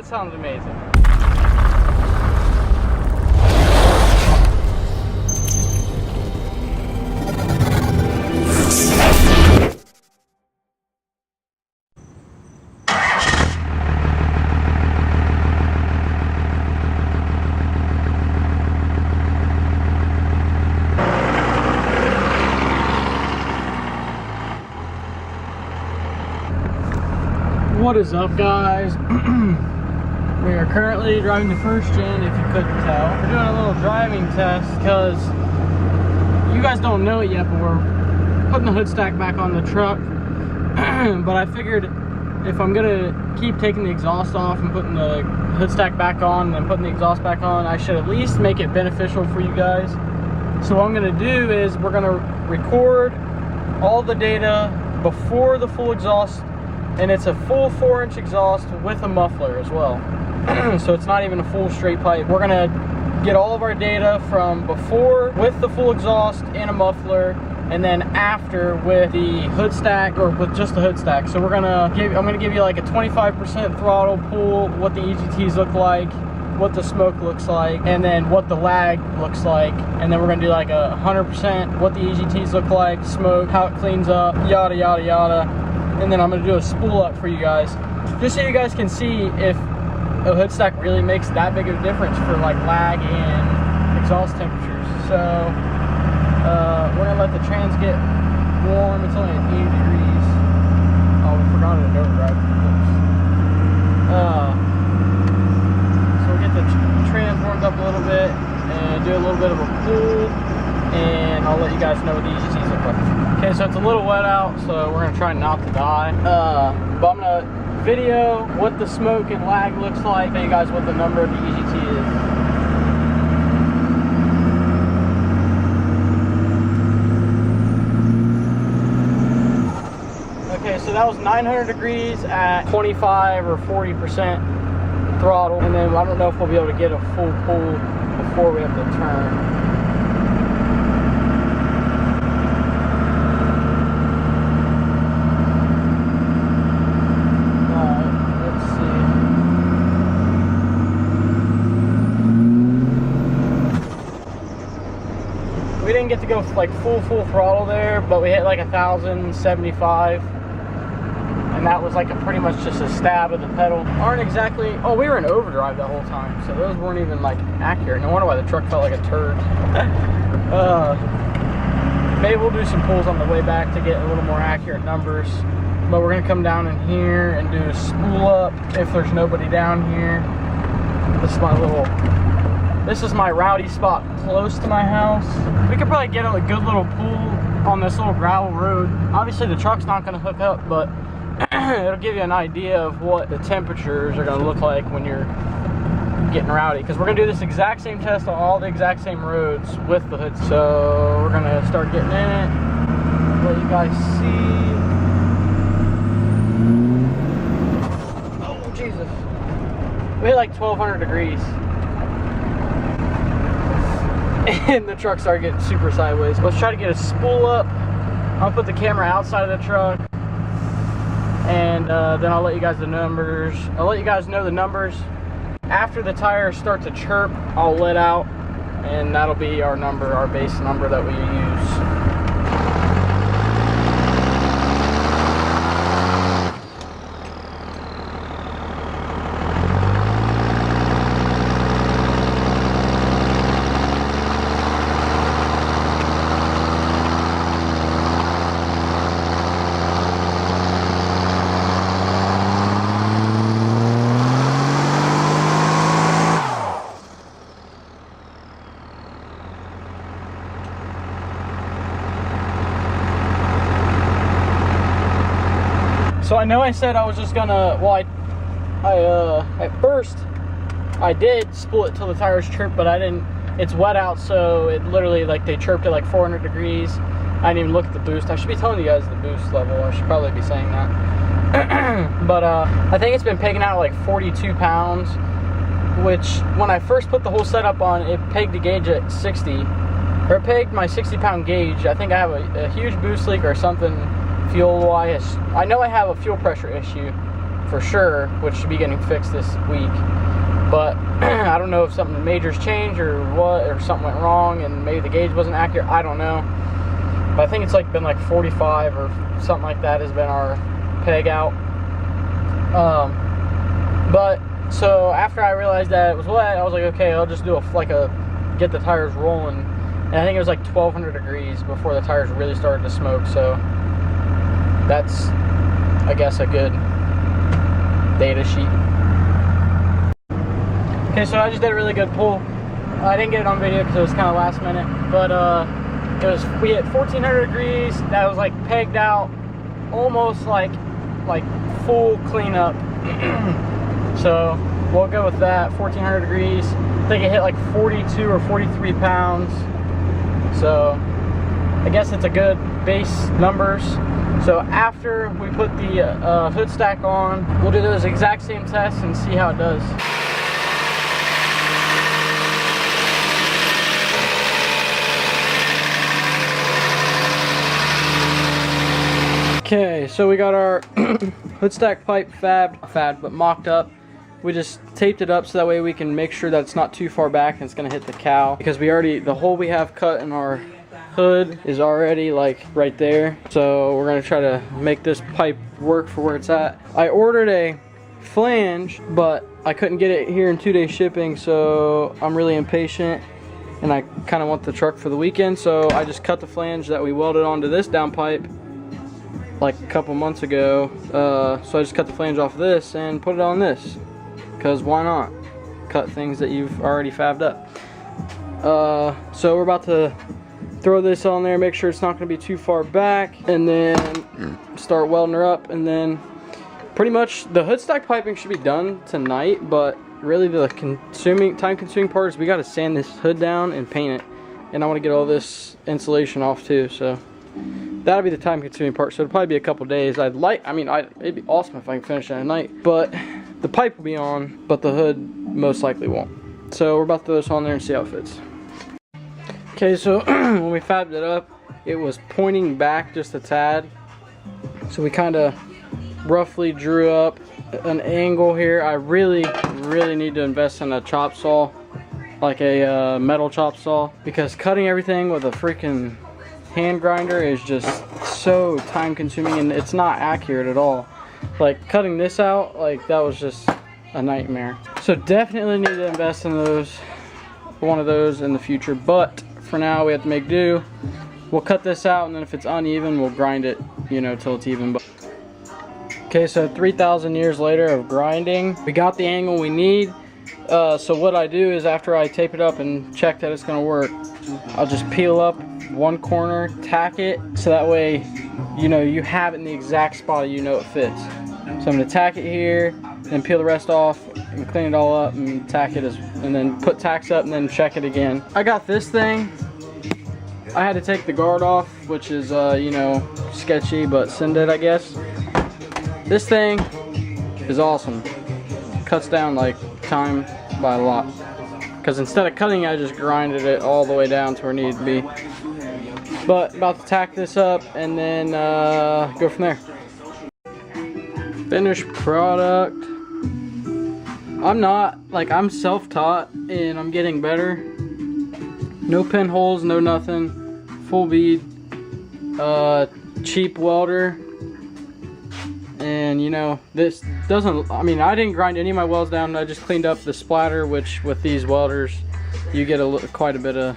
That sounds amazing. What is up, guys? We are currently driving the first gen, if you couldn't tell. We're doing a little driving test because you guys don't know it yet, but we're putting the hood stack back on the truck. But I figured if I'm gonna keep taking the exhaust off and putting the hood stack back on and then putting the exhaust back on, I should at least make it beneficial for you guys. So what I'm gonna do is we're gonna record all the data before the full exhaust, and it's a full 4-inch exhaust with a muffler as well. So it's not even a full straight pipe. We're gonna get all of our data from before with the full exhaust and a muffler, and then after with the hood stack, or with just the hood stack. So I'm gonna give you like a 25% throttle pull, what the EGTs look like, what the smoke looks like, and then what the lag looks like. And then we're gonna do like a 100% what the EGTs look like, smoke, how it cleans up, yada yada yada. And then I'm gonna do a spool up for you guys, just so you guys can see if a hood stack really makes that big of a difference for like lag and exhaust temperatures. So we're gonna let the trans get warm. It's only at 80 degrees. Oh, we forgot it in overdrive. So we'll get the trans warmed up a little bit and do a little bit of a pull, and I'll let you guys know what the EGTs look like. Okay, so it's a little wet out, so we're gonna try not to die. But I'm gonna video what the smoke and lag looks like, tell you guys what the number of the EGT is. Okay, so that was 900 degrees at 25 or 40% throttle, and then I don't know if we'll be able to get a full pull before we have to turn. We didn't get to go like full throttle there, but we hit like 1,075, and that was like pretty much just a stab of the pedal. Aren't exactly, oh, we were in overdrive the whole time, so those weren't even like accurate. No wonder why the truck felt like a turd. Maybe we'll do some pulls on the way back to get a little more accurate numbers, but we're gonna come down in here and do a spool up if there's nobody down here. This is my rowdy spot close to my house. We could probably get a good little pull on this little gravel road. Obviously the truck's not gonna hook up, but it'll give you an idea of what the temperatures are gonna look like when you're getting rowdy. Because we're gonna do this exact same test on all the exact same roads with the hood. So we're gonna start getting in it, let you guys see. Oh, Jesus. We hit like 1,200 degrees. And the truck started getting super sideways. Let's try to get a spool up. I'll put the camera outside of the truck, and then I'll let you guys know the numbers. After the tires start to chirp, I'll let out, and that'll be our number, our base number that we use. So I know I said I was just gonna, well, at first I did spool it till the tires chirped, but I didn't. It's wet out, so it literally, like, they chirped at like 400 degrees. I didn't even look at the boost. I should be telling you guys the boost level. I should probably be saying that. But I think it's been pegging out like 42 pounds, which when I first put the whole setup on, it pegged the gauge at 60. Or it pegged my 60-pound gauge. I think I have a huge boost leak or something fuel-wise. I know I have a fuel pressure issue for sure, which should be getting fixed this week. But I don't know if something major's changed or what, or something went wrong and maybe the gauge wasn't accurate. I don't know. But I think it's like been like 45 or something like that has been our peg out. But so after I realized that it was wet, I was like, okay, I'll just do get the tires rolling. And I think it was like 1200 degrees before the tires really started to smoke. So that's, I guess, a good data sheet. Okay, so I just did a really good pull. I didn't get it on video because it was kind of last minute, but we hit 1400 degrees. That was like pegged out, almost like full cleanup. So we'll go with that. 1400 degrees. I think it hit like 42 or 43 pounds. So I guess it's a good base numbers. So after we put the HOODSTACK on, we'll do those exact same tests and see how it does. Okay, so we got our HOODSTACK pipe but mocked up. We just taped it up so that way we can make sure that it's not too far back and it's gonna hit the cow, because the hole we have cut in our hood is already like right there. So we're gonna try to make this pipe work for where it's at. I ordered a flange, but I couldn't get it here in 2-day shipping, so I'm really impatient and I kind of want the truck for the weekend. So I just cut the flange that we welded onto this downpipe like a couple months ago. So I just cut the flange off this and put it on this, because why not cut things that you've already fabbed up. So we're about to throw this on there, make sure it's not going to be too far back, and then start welding her up. And then pretty much the HOODSTACK piping should be done tonight, but really the time consuming part is we got to sand this hood down and paint it, and I want to get all this insulation off too. So that'll be the time consuming part. So it'll probably be a couple days. it'd be awesome if I can finish it at night, but the pipe will be on, but the hood most likely won't. So we're about to throw this on there and see how it fits. Okay, so when we fabbed it up, it was pointing back just a tad. So we kind of roughly drew up an angle here. I really need to invest in a chop saw, like a metal chop saw, because cutting everything with a freaking hand grinder is just so time consuming and it's not accurate at all. Like cutting this out, like that was just a nightmare. So definitely need to invest in one of those in the future, but for now we have to make do. We'll cut this out, and then if it's uneven we'll grind it, you know, till it's even. Okay, so 3,000 years later of grinding, we got the angle we need. So what I do is after I tape it up and check that it's gonna work, I'll just peel up one corner, tack it, so that way, you know, you have it in the exact spot you know it fits. So I'm gonna tack it here, then peel the rest off and clean it all up and tack it, and then put tacks up and then check it again. I got this thing. I had to take the guard off, which is, you know, sketchy, but send it, I guess. This thing is awesome. Cuts down like time by a lot. Because instead of cutting, I just grinded it all the way down to where it needed to be. But about to tack this up and then go from there. Finished product. I'm self-taught and I'm getting better. No pinholes, no nothing. Full bead, cheap welder. And you know, this doesn't, I mean, I didn't grind any of my welds down. I just cleaned up the splatter, which with these welders you get quite a bit of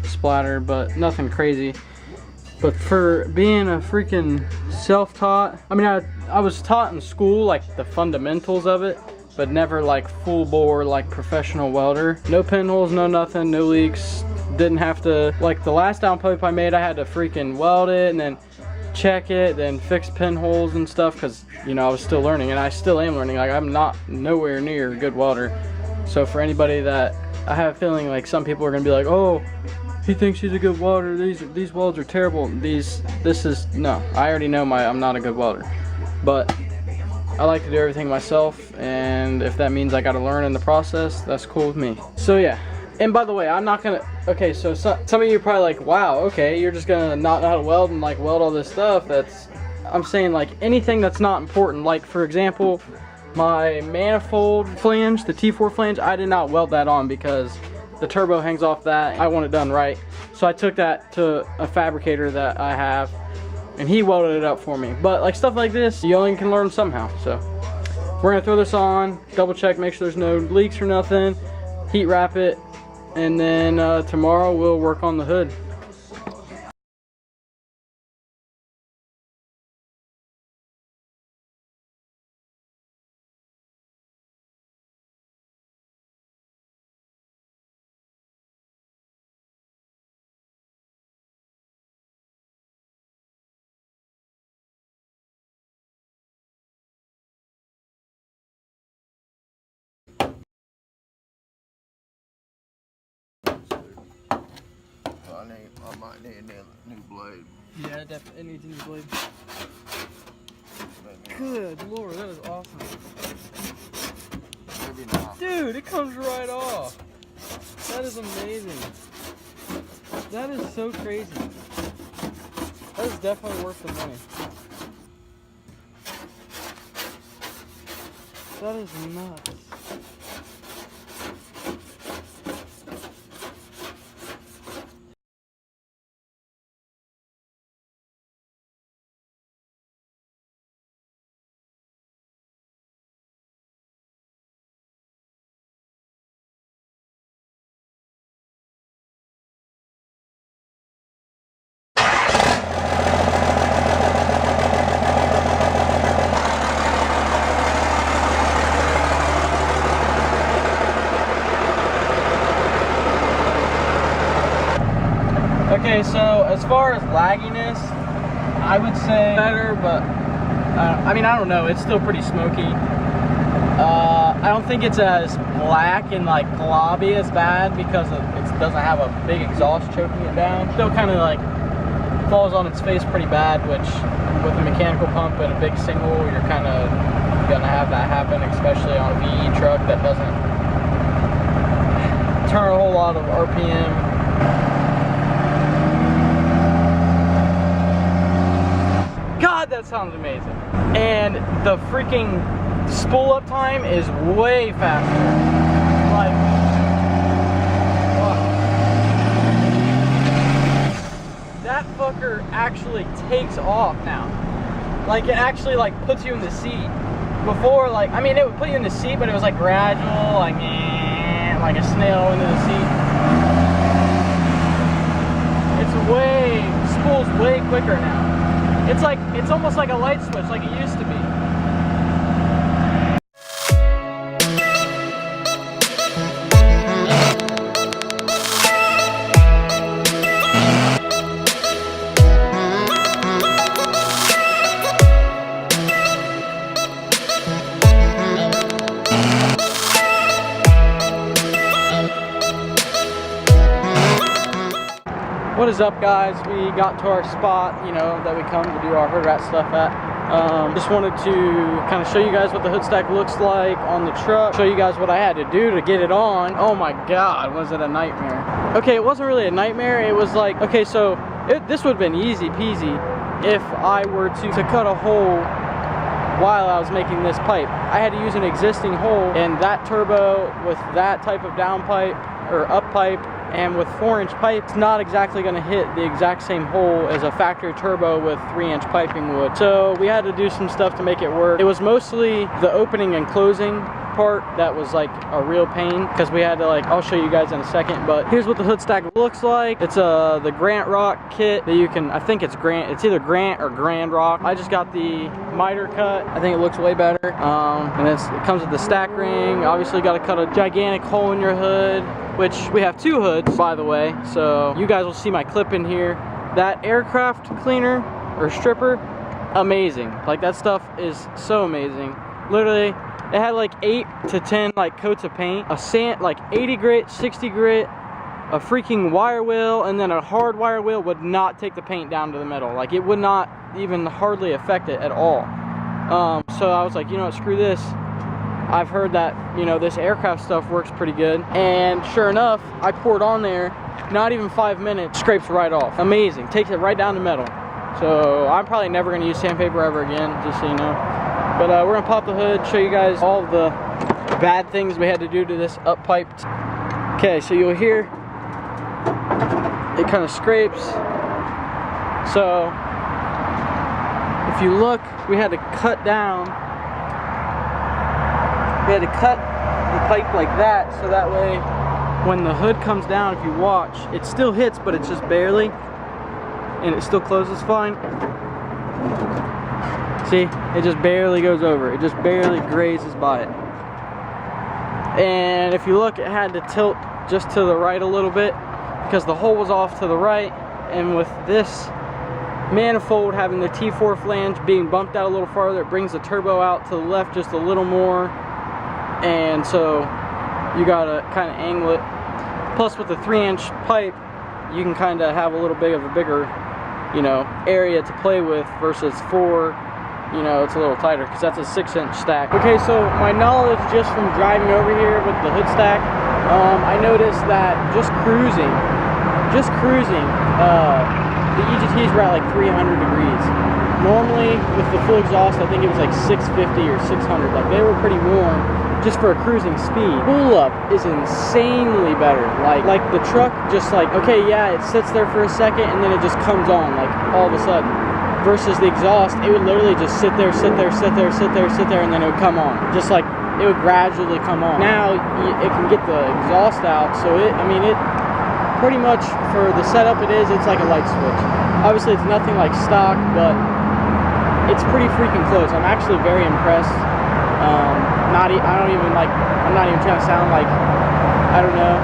splatter, but nothing crazy. But for being a freaking self-taught, I mean, I was taught in school like the fundamentals of it, but never like full bore like professional welder. No pinholes, no nothing, no leaks. Didn't have to, like the last downpipe I made, I had to freaking weld it and then check it, then fix pinholes and stuff, because you know I was still learning, and I still am learning. Like I'm nowhere near a good welder. So for anybody that, I have a feeling like some people are gonna be like, oh, he thinks he's a good welder, these welds are terrible. This is, no, I already know I'm not a good welder, but I like to do everything myself, and if that means I gotta learn in the process, that's cool with me. So yeah. And by the way, I'm not gonna, okay, so some of you are probably like, wow, okay, you're just gonna not know how to weld and like weld all this stuff. I'm saying like anything that's not important. Like for example, my manifold flange, the T4 flange, I did not weld that on because the turbo hangs off that. I want it done right. So I took that to a fabricator that I have and he welded it up for me. But like stuff like this, you only can learn somehow. So we're gonna throw this on, double check, make sure there's no leaks or nothing, heat wrap it, and then tomorrow we'll work on the hood. I might need a new blade. Yeah, definitely needs a new blade. Good lord, that is awesome. Maybe not. Dude, it comes right off. That is amazing. That is so crazy. That is definitely worth the money. That is nuts. Okay, so as far as lagginess, I would say better, but I mean, I don't know, it's still pretty smoky. I don't think it's as black and like globby as bad because it doesn't have a big exhaust choking it down. Still kind of like falls on its face pretty bad, which with a mechanical pump and a big single, you're kind of gonna have that happen, especially on a VE truck that doesn't turn a whole lot of RPM. God, that sounds amazing. And the freaking spool up time is way faster. Like, fuck. That fucker actually takes off now. Like, it actually like puts you in the seat. Before, like, I mean, it would put you in the seat, but it was like gradual, like a snail into the seat. Spool's way quicker now. It's almost like a light switch like it used to be. What is up, guys? We got to our spot, you know, that we come to do our hood rat stuff at. Just wanted to kind of show you guys what the hood stack looks like on the truck, show you guys what I had to do to get it on. Oh my god, was it a nightmare. Okay, it wasn't really a nightmare. It was like, okay, so this would have been easy peasy if I were to cut a hole while I was making this pipe. I had to use an existing hole in that turbo with that type of down pipe or up pipe, and with 4-inch pipe, it's not exactly going to hit the exact same hole as a factory turbo with 3-inch piping would. So we had to do some stuff to make it work. It was mostly the opening and closing part that was like a real pain, because we had to, like, I'll show you guys in a second, but here's what the hood stack looks like. It's the Grant Rock kit that you can, I think it's either Grant or Grand Rock. I just got the miter cut. I think it looks way better. And it comes with the stack ring. Obviously got to cut a gigantic hole in your hood, which we have 2 hoods, by the way, so you guys will see my clip in here. That aircraft cleaner or stripper, amazing. Like, that stuff is so amazing. Literally, it had like 8 to 10 like coats of paint, a sand, like 80 grit, 60 grit, a freaking wire wheel, and then a hard wire wheel would not take the paint down to the metal. Like, it would not even hardly affect it at all. So I was like, you know what, screw this. I've heard that, you know, this aircraft stuff works pretty good. And sure enough, I poured on there, not even 5 minutes, scrapes right off. Amazing, takes it right down to metal. So I'm probably never going to use sandpaper ever again, just so you know. But we're going to pop the hood, show you guys all of the bad things we had to do to this up pipe. Okay, so you'll hear it kind of scrapes. So if you look, we had to cut down. We had to cut the pipe like that, so that way when the hood comes down, if you watch, it still hits, but it's just barely, and it still closes fine. See, it just barely goes over. It just barely grazes by it. And if you look, it had to tilt just to the right a little bit because the hole was off to the right, and with this manifold having the T4 flange being bumped out a little farther, it brings the turbo out to the left just a little more, and so you gotta kind of angle it. Plus with the 3-inch pipe, you can kind of have a little bit of a bigger, you know, area to play with versus 4, you know, it's a little tighter because that's a 6-inch stack. Okay, so my knowledge just from driving over here with the HOODSTACK, I noticed that just cruising, the EGTs were at like 300 degrees. Normally with the full exhaust, I think it was like 650 or 600. Like they were pretty warm just for a cruising speed. Pull up is insanely better. Like the truck just like, okay, yeah, it sits there for a second and then it just comes on like all of a sudden. Versus the exhaust, it would literally just sit there, and then it would come on. Just like it would gradually come on. Now it can get the exhaust out, so it pretty much for the setup it is, it's like a light switch. Obviously it's nothing like stock, but it's pretty freaking close. I'm actually very impressed. I'm not even trying to sound like, I don't know.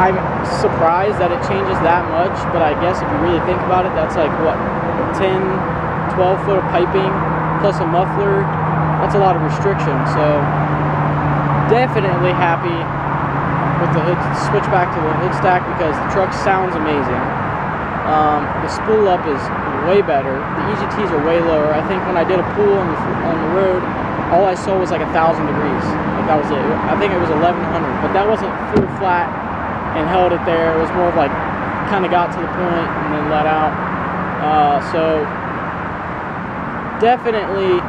I'm surprised that it changes that much, but I guess if you really think about it, that's like what, 10, 12 foot of piping plus a muffler. That's a lot of restriction. So definitely happy with the hood, switch back to the HOODSTACK because the truck sounds amazing. The spool up is way better. The EGTs are way lower. I think when I did a pool on the road, all I saw was like 1,000 degrees. Like that was it. I think it was 1,100, but that wasn't full flat and held it there. It was more of like kind of got to the point and then let out. So definitely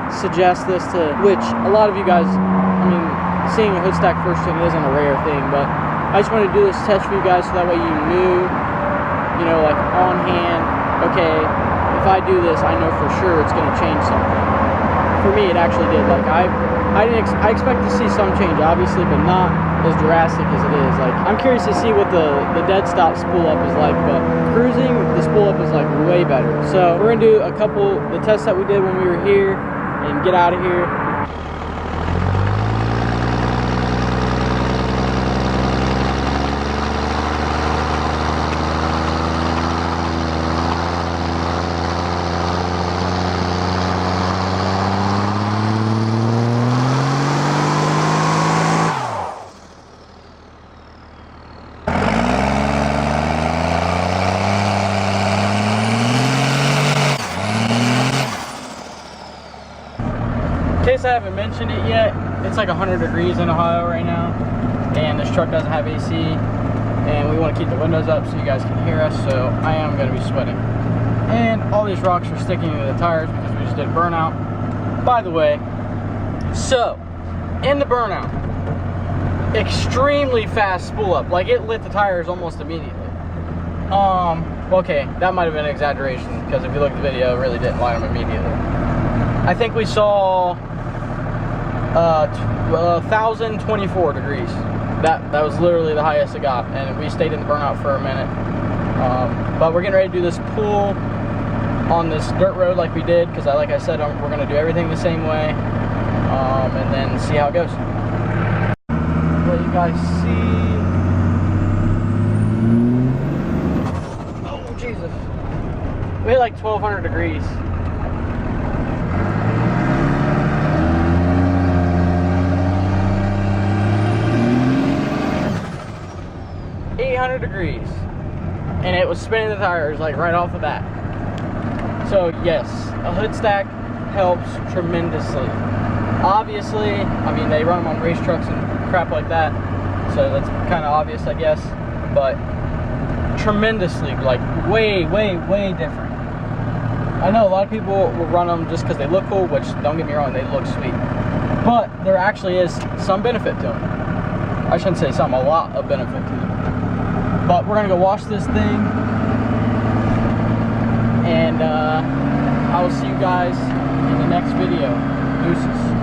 suggest this to, which a lot of you guys, I mean, seeing a HOODSTACK first gen isn't a rare thing, but I just wanted to do this test for you guys so that way you knew, you know, like on hand, okay, if I do this, I know for sure it's going to change something. For me, it actually did. Like I expect to see some change, obviously, but not as drastic as it is. Like I'm curious to see what the dead stop spool up is like, but cruising, the spool up is like way better. So we're gonna do a couple the tests that we did when we were here and get out of here. In case I haven't mentioned it yet, it's like 100 degrees in Ohio right now, and this truck doesn't have AC, and we want to keep the windows up so you guys can hear us, so I am going to be sweating. And all these rocks are sticking to the tires because we just did a burnout. By the way, so, in the burnout, extremely fast spool up, like it lit the tires almost immediately. Okay, that might have been an exaggeration, because if you look at the video, it really didn't light them immediately. I think we saw 1,024 degrees. That was literally the highest it got, and we stayed in the burnout for a minute. But we're getting ready to do this pool on this dirt road like we did, because like I said, we're going to do everything the same way, and then see how it goes. Let you guys see. Oh Jesus, we hit like 1,200 degrees. Degrees, and it was spinning the tires like right off the bat. So yes, a HOODSTACK helps tremendously. Obviously, I mean, they run them on race trucks and crap like that, so that's kind of obvious, I guess, but tremendously, like way different. I know a lot of people will run them just because they look cool, which, don't get me wrong, they look sweet. But there actually is some benefit to them. I shouldn't say some, a lot of benefit to them. But we're gonna go wash this thing, and I will see you guys in the next video. Deuces.